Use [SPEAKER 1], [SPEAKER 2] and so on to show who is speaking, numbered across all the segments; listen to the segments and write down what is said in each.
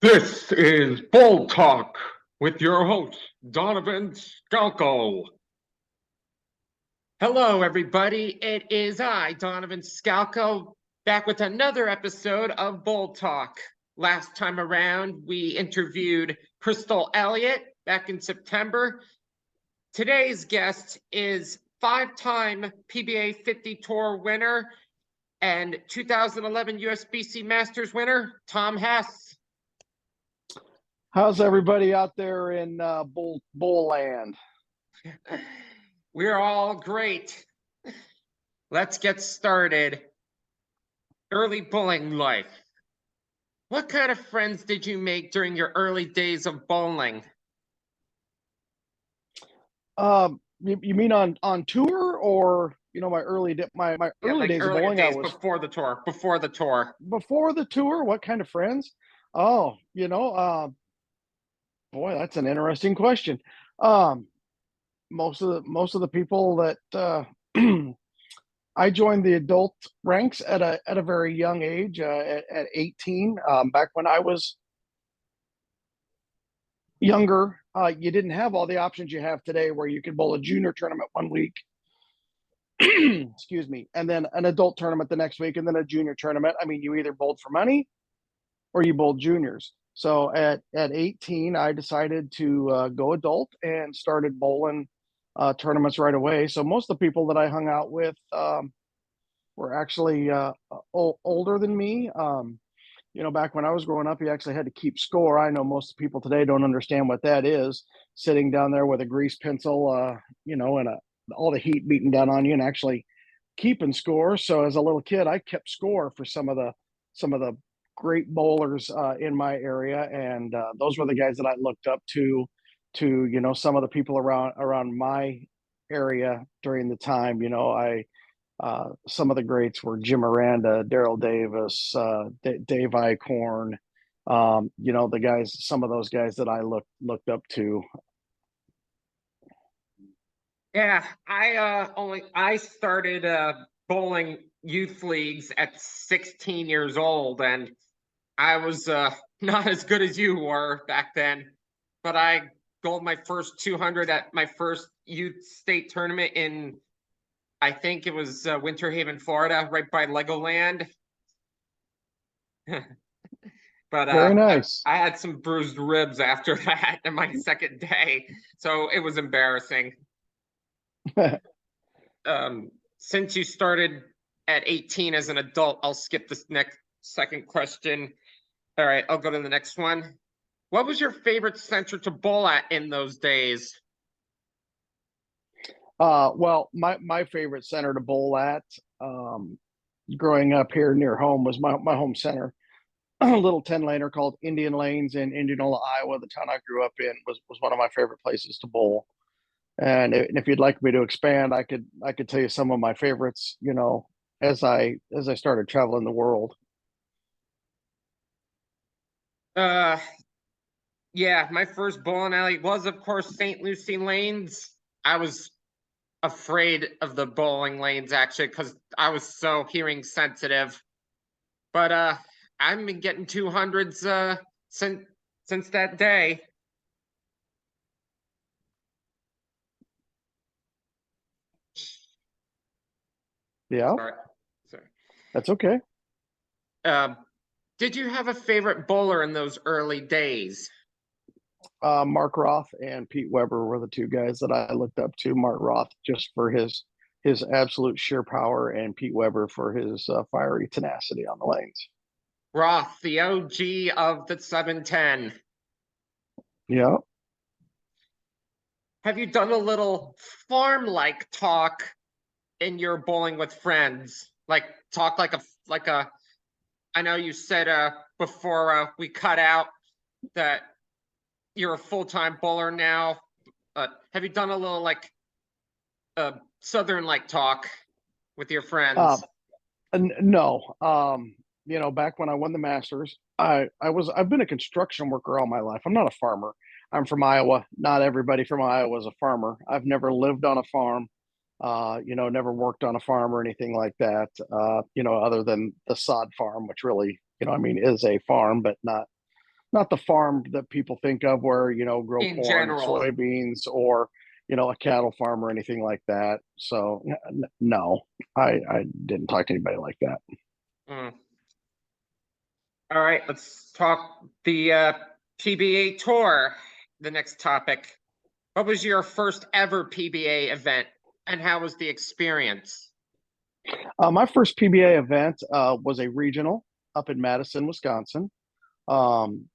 [SPEAKER 1] This is Bowltalk with your host, Donovan Scalco. Hello, everybody. It is I, Donovan Scalco, back with another episode of Bowltalk. Last time around, we interviewed Crystal Elliott back in September. Today's guest is five-time PBA 50 Tour winner and 2011 USBC Masters winner, Tom Hess.
[SPEAKER 2] How's everybody out there in bowl land?
[SPEAKER 1] We're all great. Let's get started. Early bowling life. What kind of friends did you make during your early days of bowling?
[SPEAKER 2] You mean on tour, or my early days of bowling?
[SPEAKER 1] Days before the tour. Before the tour,
[SPEAKER 2] what kind of friends? Oh, boy, that's an interesting question. Most of the people that I joined the adult ranks at a very young age, at 18. Back when I was younger, you didn't have all the options you have today, where you could bowl a junior tournament one week, excuse me, and then an adult tournament the next week, and then a junior tournament. I mean, you either bowled for money or you bowled juniors. So at 18, I decided to go adult and started bowling tournaments right away. So most of the people that I hung out with were actually older than me. Back when I was growing up, you actually had to keep score. I know most people today don't understand what that is, sitting down there with a grease pencil, and all the heat beating down on you and actually keeping score. So as a little kid, I kept score for some of the great bowlers in my area, and those were the guys that I looked up to some of the people around my area during the time. Some of the greats were Jim Miranda, Daryl Davis, Dave Eichhorn, the guys, some of those guys that I looked up to.
[SPEAKER 1] Yeah, I started bowling youth leagues at 16 years old, and I was not as good as you were back then, but I bowled my first 200 at my first youth state tournament in, I think it was Winter Haven, Florida, right by Legoland. But
[SPEAKER 2] very nice.
[SPEAKER 1] I had some bruised ribs after that in my second day, so it was embarrassing. Since you started at 18 as an adult, I'll skip this second question. All right, I'll go to the next one. What was your favorite center to bowl at in those days?
[SPEAKER 2] Well, my favorite center to bowl at, growing up here near home, was my home center, a little 10-laner called Indian Lanes in Indianola, Iowa. The town I grew up in was one of my favorite places to bowl. And if you'd like me to expand, I could tell you some of my favorites, as I started traveling the world.
[SPEAKER 1] Yeah, my first bowling alley was, of course, St. Lucie Lanes. I was afraid of the bowling lanes, actually, because I was so hearing sensitive. But I've been getting 200s since that day.
[SPEAKER 2] Yeah,
[SPEAKER 1] sorry.
[SPEAKER 2] That's okay.
[SPEAKER 1] Did you have a favorite bowler in those early days?
[SPEAKER 2] Mark Roth and Pete Weber were the two guys that I looked up to. Mark Roth just for his absolute sheer power, and Pete Weber for his fiery tenacity on the lanes.
[SPEAKER 1] Roth, the OG of the 710.
[SPEAKER 2] Yeah.
[SPEAKER 1] Have you done a little farm-like talk in your bowling with friends? Like talk like a I know you said before we cut out that you're a full-time bowler now. Have you done a little like Southern-like talk with your friends?
[SPEAKER 2] No. Back when I won the Masters, I've been a construction worker all my life. I'm not a farmer. I'm from Iowa. Not everybody from Iowa is a farmer. I've never lived on a farm. Never worked on a farm or anything like that. Other than the sod farm, which really, is a farm, but not not the farm that people think of where, grow
[SPEAKER 1] In
[SPEAKER 2] corn,
[SPEAKER 1] general.
[SPEAKER 2] soybeans, or, a cattle farm or anything like that. So no, I didn't talk to anybody like that.
[SPEAKER 1] Mm. All right, let's talk the PBA tour. The next topic. What was your first ever PBA event, and how was the experience?
[SPEAKER 2] My first PBA event was a regional up in Madison, Wisconsin. Um,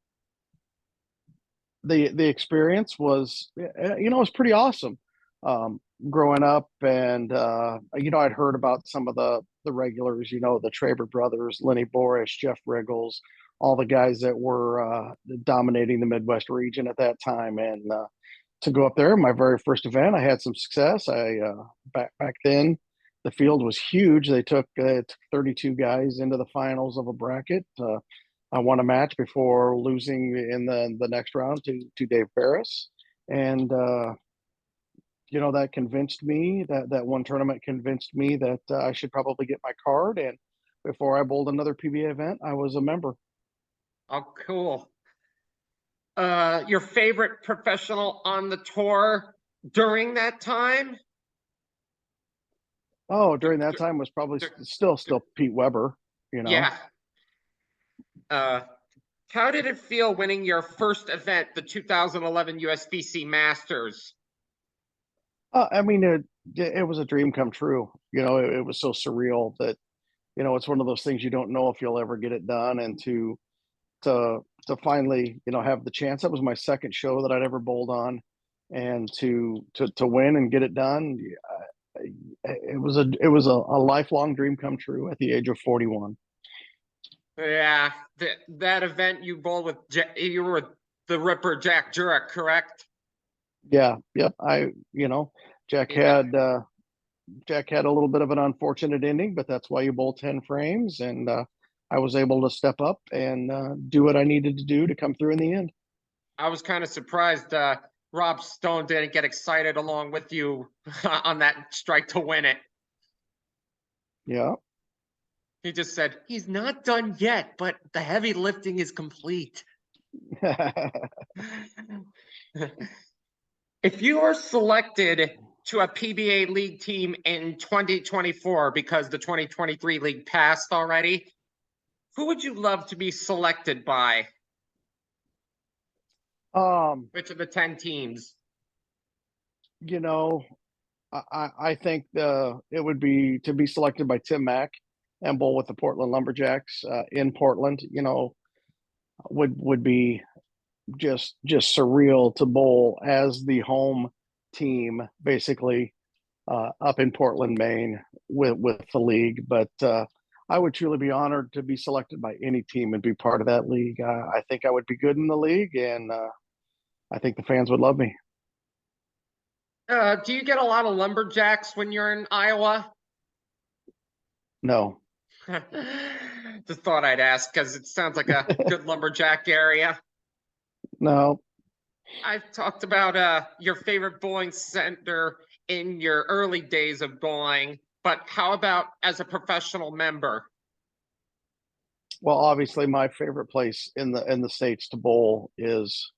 [SPEAKER 2] the experience was, it was pretty awesome. Growing up, and I'd heard about some of the regulars, the Traber brothers, Lenny Boris, Jeff Riggles, all the guys that were dominating the Midwest region at that time. And to go up there, my very first event, I had some success. Back then, the field was huge. They took 32 guys into the finals of a bracket. I won a match before losing in the next round to Dave Ferris, and that convinced me, that one tournament convinced me that I should probably get my card. And before I bowled another PBA event, I was a member.
[SPEAKER 1] Oh, cool. Your favorite professional on the tour during that time?
[SPEAKER 2] Oh, during that time was probably still Pete Weber.
[SPEAKER 1] Yeah. Uh, how did it feel winning your first event, the 2011 USBC Masters?
[SPEAKER 2] I mean, it was a dream come true. It was so surreal that, it's one of those things you don't know if you'll ever get it done. And to finally, have the chance. That was my second show that I'd ever bowled on, and to win and get it done. It was a lifelong dream come true at the age of 41.
[SPEAKER 1] Yeah, that event you bowled with, you were with the Ripper Jack Jurek, correct?
[SPEAKER 2] Yeah, yep. Jack
[SPEAKER 1] Yeah.
[SPEAKER 2] had Jack had a little bit of an unfortunate ending, but that's why you bowl 10 frames. And I was able to step up and do what I needed to do to come through in the end.
[SPEAKER 1] I was kind of surprised Rob Stone didn't get excited along with you on that strike to win it.
[SPEAKER 2] Yeah.
[SPEAKER 1] He just said, he's not done yet, but the heavy lifting is complete. If you are selected to a PBA league team in 2024, because the 2023 league passed already, who would you love to be selected by? Which of the 10 teams?
[SPEAKER 2] you know, I think it would be to be selected by Tim Mack and bowl with the Portland Lumberjacks in Portland. Would be just surreal to bowl as the home team, basically up in Portland, Maine, with the league. But I would truly be honored to be selected by any team and be part of that league. I think I would be good in the league, and I think the fans would love me.
[SPEAKER 1] Do you get a lot of lumberjacks when you're in Iowa?
[SPEAKER 2] No.
[SPEAKER 1] Just thought I'd ask because it sounds like a good lumberjack area.
[SPEAKER 2] No.
[SPEAKER 1] I've talked about your favorite bowling center in your early days of bowling, but how about as a professional member?
[SPEAKER 2] Well, obviously, my favorite place in the states to bowl is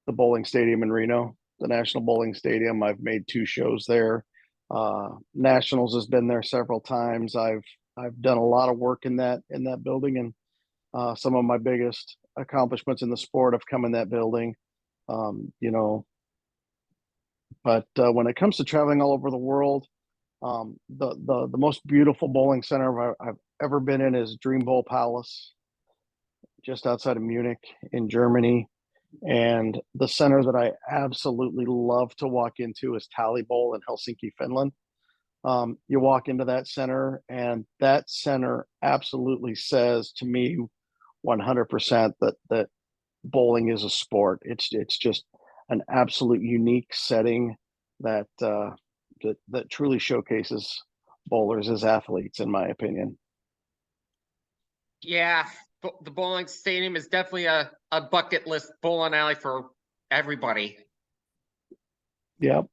[SPEAKER 2] the bowling stadium in Reno, the National Bowling Stadium. I've made two shows there. Nationals has been there several times. I've done a lot of work in that building, and some of my biggest accomplishments in the sport have come in that building. Um, you know, but when it comes to traveling all over the world, the most beautiful bowling center I've ever been in is Dream Bowl Palace, just outside of Munich in Germany. And the center that I absolutely love to walk into is Tally Bowl in Helsinki, Finland. You walk into that center, and that center absolutely says to me 100% that bowling is a sport. It's just an absolute unique setting that that truly showcases bowlers as athletes, in my opinion.
[SPEAKER 1] Yeah, the bowling stadium is definitely a bucket list bowling alley for everybody.
[SPEAKER 2] Yep.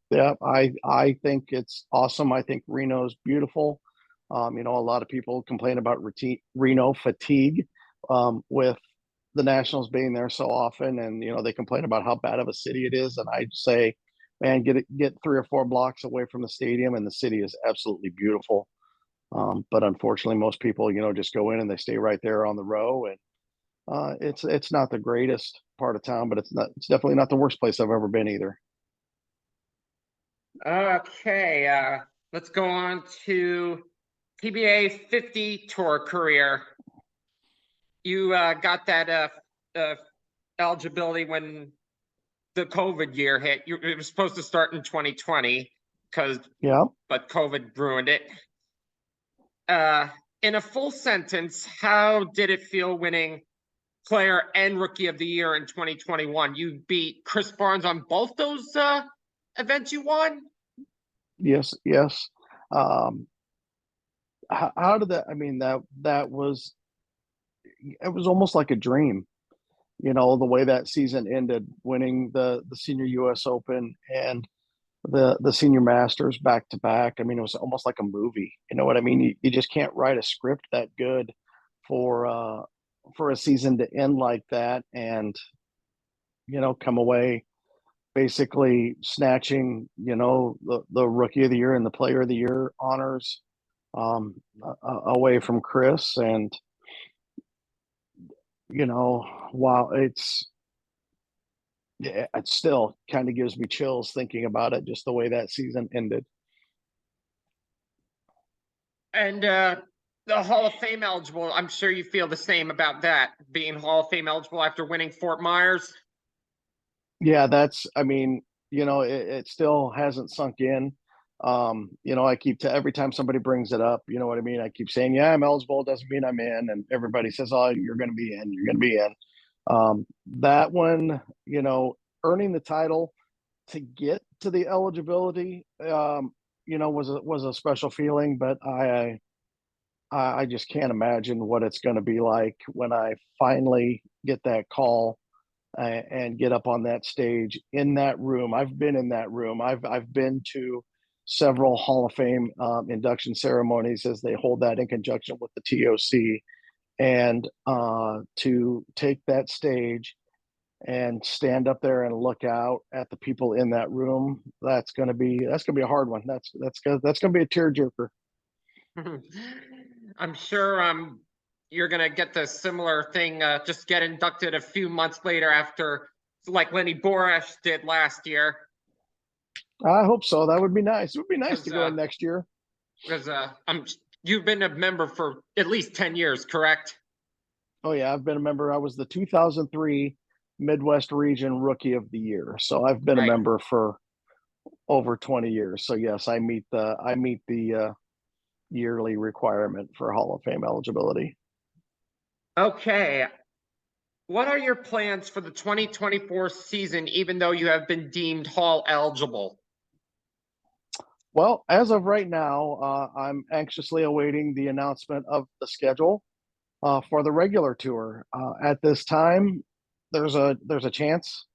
[SPEAKER 2] I think it's awesome. I think Reno's beautiful. A lot of people complain about Reno fatigue with the Nationals being there so often, and they complain about how bad of a city it is, and I say, man, get 3 or 4 blocks away from the stadium, and the city is absolutely beautiful. But unfortunately, most people, just go in and they stay right there on the row, and it's not the greatest part of town, but it's definitely not the worst place I've ever been either.
[SPEAKER 1] Okay, let's go on to PBA 50 tour career. You got that eligibility when the COVID year hit. It was supposed to start in 2020
[SPEAKER 2] Yeah.
[SPEAKER 1] but COVID ruined it. In a full sentence, how did it feel winning player and rookie of the year in 2021? You beat Chris Barnes on both those events you won?
[SPEAKER 2] Yes, yes. How did that? I mean, that was it was almost like a dream. The way that season ended, winning the senior U.S. Open and the senior Masters back to back. I mean, it was almost like a movie. You know what I mean? You just can't write a script that good for a season to end like that, and come away basically snatching the rookie of the year and the player of the year honors away from Chris. And wow, it still kind of gives me chills thinking about it, just the way that season ended.
[SPEAKER 1] And the Hall of Fame eligible, I'm sure you feel the same about that, being Hall of Fame eligible after winning Fort Myers.
[SPEAKER 2] Yeah, I mean, it still hasn't sunk in. I keep every time somebody brings it up, you know what I mean? I keep saying, yeah, I'm eligible. It doesn't mean I'm in. And everybody says, oh, you're going to be in. You're going to be in. That one, earning the title to get to the eligibility, was a special feeling. But I just can't imagine what it's going to be like when I finally get that call and get up on that stage in that room. I've been in that room. I've been to several Hall of Fame induction ceremonies as they hold that in conjunction with the TOC, and to take that stage and stand up there and look out at the people in that room, that's gonna be a hard one. That's gonna be a tearjerker.
[SPEAKER 1] I'm sure you're gonna get the similar thing, just get inducted a few months later after, like Lenny Borash did last year.
[SPEAKER 2] I hope so. That would be nice. It would be nice to go in next year.
[SPEAKER 1] Because you've been a member for at least 10 years, correct?
[SPEAKER 2] Oh yeah, I've been a member. I was the 2003 Midwest Region Rookie of the Year, so I've been a
[SPEAKER 1] Right.
[SPEAKER 2] member for over 20 years. So yes, I meet the yearly requirement for Hall of Fame eligibility.
[SPEAKER 1] Okay. What are your plans for the 2024 season, even though you have been deemed Hall eligible?
[SPEAKER 2] Well, as of right now, I'm anxiously awaiting the announcement of the schedule for the regular tour. At this time, there's a chance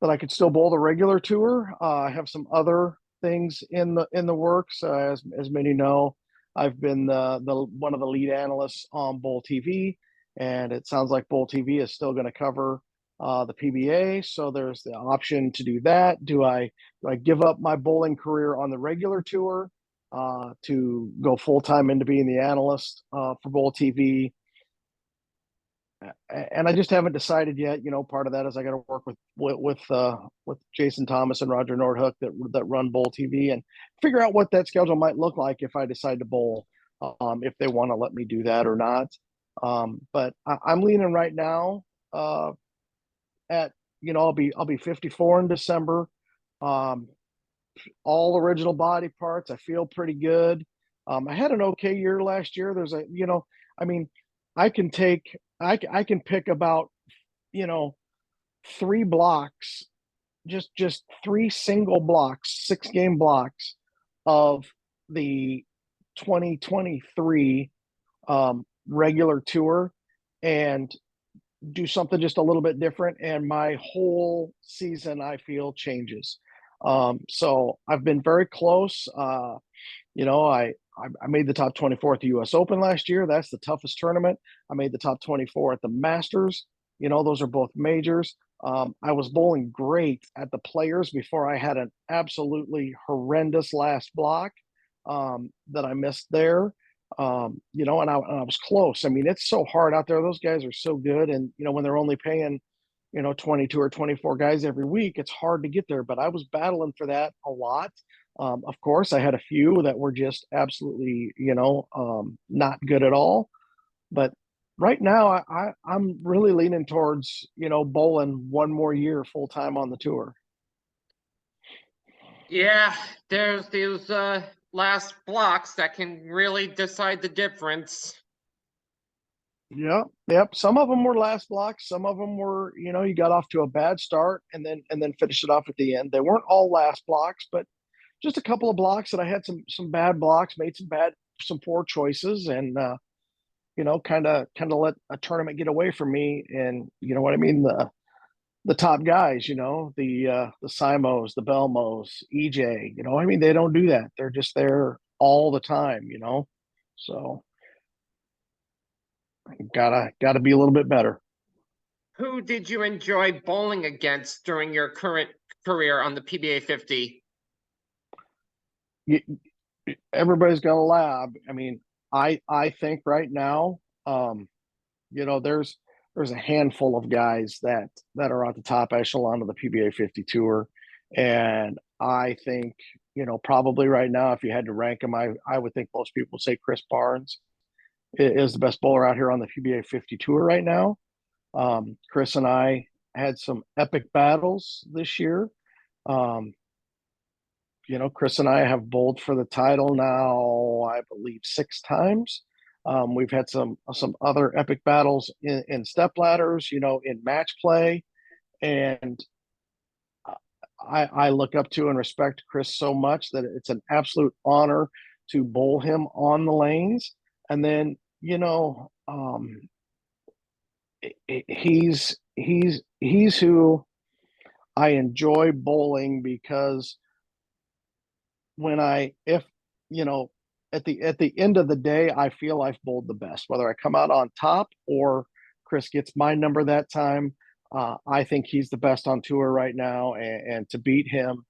[SPEAKER 2] that I could still bowl the regular tour. I have some other things in the works. As many know, I've been the one of the lead analysts on Bowl TV, and it sounds like Bowl TV is still going to cover the PBA. So there's the option to do that. Do I give up my bowling career on the regular tour to go full time into being the analyst for Bowl TV? And I just haven't decided yet. Part of that is I got to work with Jason Thomas and Roger Nordhook that run Bowl TV, and figure out what that schedule might look like if I decide to bowl, if they want to let me do that or not. But I'm leaning right now at I'll be 54 in December. Um, all original body parts. I feel pretty good. I had an okay year last year. I mean, I can take, I can pick about, 3 blocks, just 3 single blocks, 6 game blocks of the 2023 regular tour, and do something just a little bit different, and my whole season I feel changes. So I've been very close. I made the top 24 at the U.S. Open last year. That's the toughest tournament. I made the top 24 at the Masters those are both majors. I was bowling great at the Players before I had an absolutely horrendous last block that I missed there. And I was close. I mean, it's so hard out there. Those guys are so good. And, when they're only paying, 22 or 24 guys every week, it's hard to get there. But I was battling for that a lot. Of course, I had a few that were just absolutely, not good at all. But right now, I'm really leaning towards, bowling one more year full time on the tour.
[SPEAKER 1] Yeah, there's those last blocks that can really decide the difference.
[SPEAKER 2] Yep. Some of them were last blocks. Some of them were, you got off to a bad start and then finished it off at the end. They weren't all last blocks, but just a couple of blocks that I had some bad blocks, made some poor choices, and kind of let a tournament get away from me. And you know what I mean? The top guys, the Simos, the Belmos, EJ, I mean, they don't do that. They're just there all the time, So gotta be a little bit better.
[SPEAKER 1] Who did you enjoy bowling against during your current career on the PBA 50?
[SPEAKER 2] You, everybody's got a lab. I mean, I think right now, there's a handful of guys that are at the top echelon of the PBA 50 tour, and I think probably right now, if you had to rank them, I would think most people would say Chris Barnes is the best bowler out here on the PBA 50 tour right now. Chris and I had some epic battles this year. Um, Chris and I have bowled for the title now, I believe, 6 times. We've had some other epic battles in step ladders, in match play, and I look up to and respect Chris so much that it's an absolute honor to bowl him on the lanes. And then, he's who I enjoy bowling because when if at the end of the day, I feel I've bowled the best, whether I come out on top or Chris gets my number that time. I think he's the best on tour right now, and to beat him,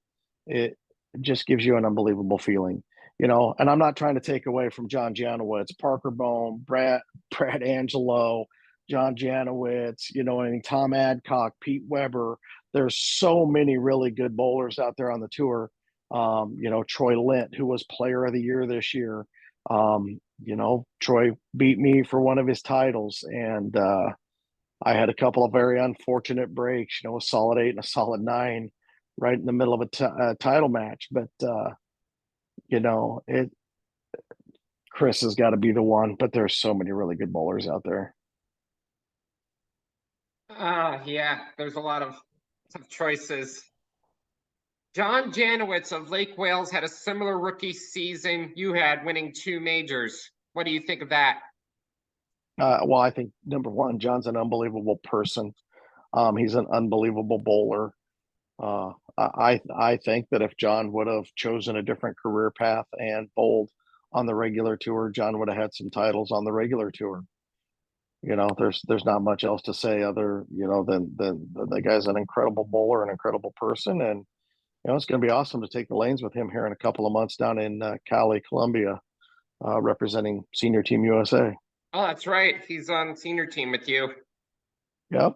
[SPEAKER 2] it just gives you an unbelievable feeling. And I'm not trying to take away from John Janowitz, Parker Bone, Brad Angelo, John Janowitz, and Tom Adcock, Pete Weber. There's so many really good bowlers out there on the tour. Troy Lint, who was player of the year this year. Troy beat me for one of his titles, and I had a couple of very unfortunate breaks, a solid 8 and a solid 9 right in the middle of a title match. But, it Chris has got to be the one, but there's so many really good bowlers out there.
[SPEAKER 1] Yeah, there's a lot of tough choices. John Janowitz of Lake Wales had a similar rookie season you had, winning 2 majors. What do you think of that?
[SPEAKER 2] Well, I think number one, John's an unbelievable person. He's an unbelievable bowler. I think that if John would have chosen a different career path and bowled on the regular tour, John would have had some titles on the regular tour. There's not much else to say other than the guy's an incredible bowler, an incredible person, and it's going to be awesome to take the lanes with him here in a couple of months down in Cali, Colombia, representing Senior Team USA.
[SPEAKER 1] Oh, that's right. He's on senior team with you.
[SPEAKER 2] Yep.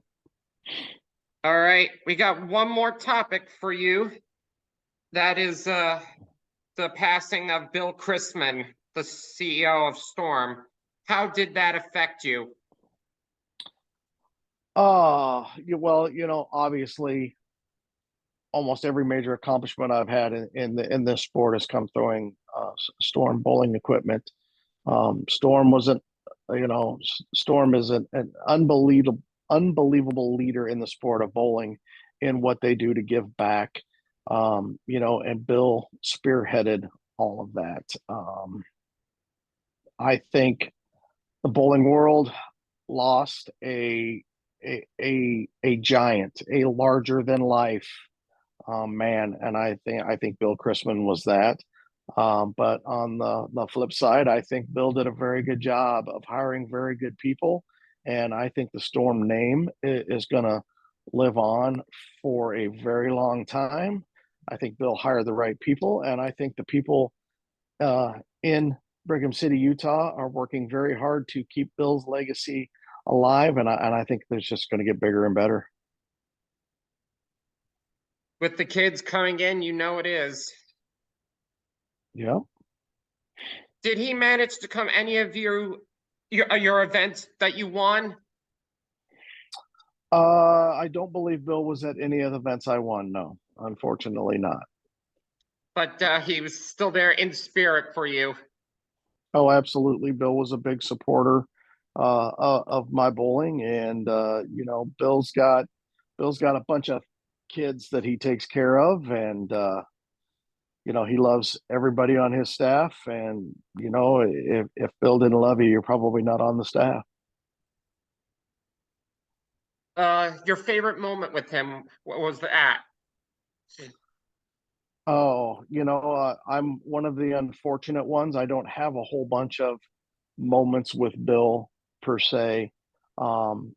[SPEAKER 1] All right. We got one more topic for you. That is the passing of Bill Chrisman, the CEO of Storm. How did that affect you?
[SPEAKER 2] Well, obviously, almost every major accomplishment I've had in this sport has come throwing Storm bowling equipment. Storm was Storm is an unbelievable leader in the sport of bowling in what they do to give back. And Bill spearheaded all of that. I think the bowling world lost a giant, a larger than life man, and I think Bill Chrisman was that. But on the flip side, I think Bill did a very good job of hiring very good people and I think the Storm name is going to live on for a very long time. I think they'll hire the right people, and I think the people in Brigham City, Utah, are working very hard to keep Bill's legacy alive, and I think it's just going to get bigger and better.
[SPEAKER 1] With the kids coming in, you know it is.
[SPEAKER 2] Yeah.
[SPEAKER 1] Did he manage to come any of your events that you won?
[SPEAKER 2] I don't believe Bill was at any of the events I won. No, unfortunately not.
[SPEAKER 1] But he was still there in spirit for you.
[SPEAKER 2] Oh, absolutely. Bill was a big supporter of my bowling, and Bill's got a bunch of kids that he takes care of, and he loves everybody on his staff. And if Bill didn't love you, you're probably not on the staff.
[SPEAKER 1] Your favorite moment with him, what was that?
[SPEAKER 2] Oh, I'm one of the unfortunate ones. I don't have a whole bunch of moments with Bill per se. One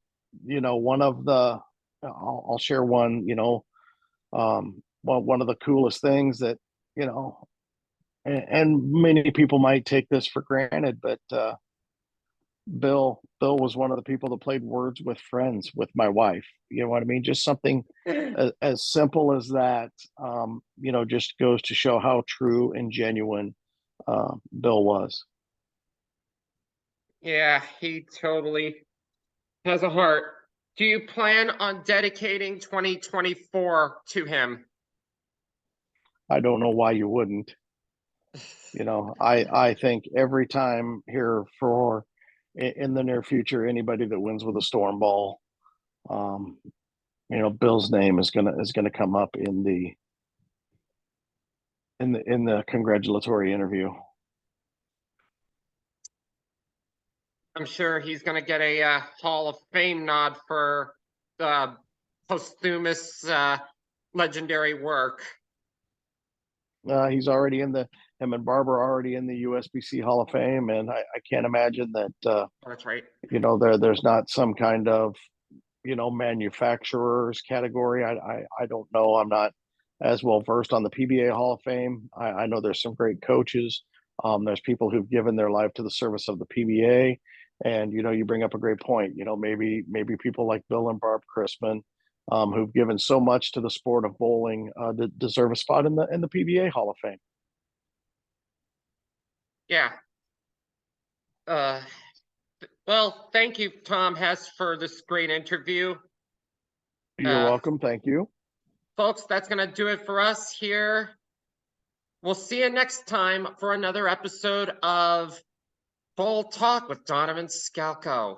[SPEAKER 2] of the, I'll share one, one of the coolest things that, and many people might take this for granted, but Bill was one of the people that played Words with Friends with my wife. You know what I mean? Just something as simple as that, just goes to show how true and genuine Bill was.
[SPEAKER 1] Yeah, he totally has a heart. Do you plan on dedicating 2024 to him?
[SPEAKER 2] I don't know why you wouldn't. I think every time here for in the near future, anybody that wins with a Storm ball, um, Bill's name is gonna come up in the congratulatory interview.
[SPEAKER 1] I'm sure he's going to get a Hall of Fame nod for the posthumous legendary work.
[SPEAKER 2] He's already in the him and Barbara are already in the USBC Hall of Fame, and I can't imagine that
[SPEAKER 1] That's right.
[SPEAKER 2] there's not some kind of manufacturers category. I don't know. I'm not as well versed on the PBA Hall of Fame. I know there's some great coaches. There's people who've given their life to the service of the PBA, and you bring up a great point. Maybe people like Bill and Barb Chrisman, who've given so much to the sport of bowling, deserve a spot in the PBA Hall of Fame.
[SPEAKER 1] Yeah. Well, thank you, Tom Hess, for this great interview.
[SPEAKER 2] You're welcome. Thank you.
[SPEAKER 1] Folks, that's going to do it for us here. We'll see you next time for another episode of Bowltalk with Donovan Scalco.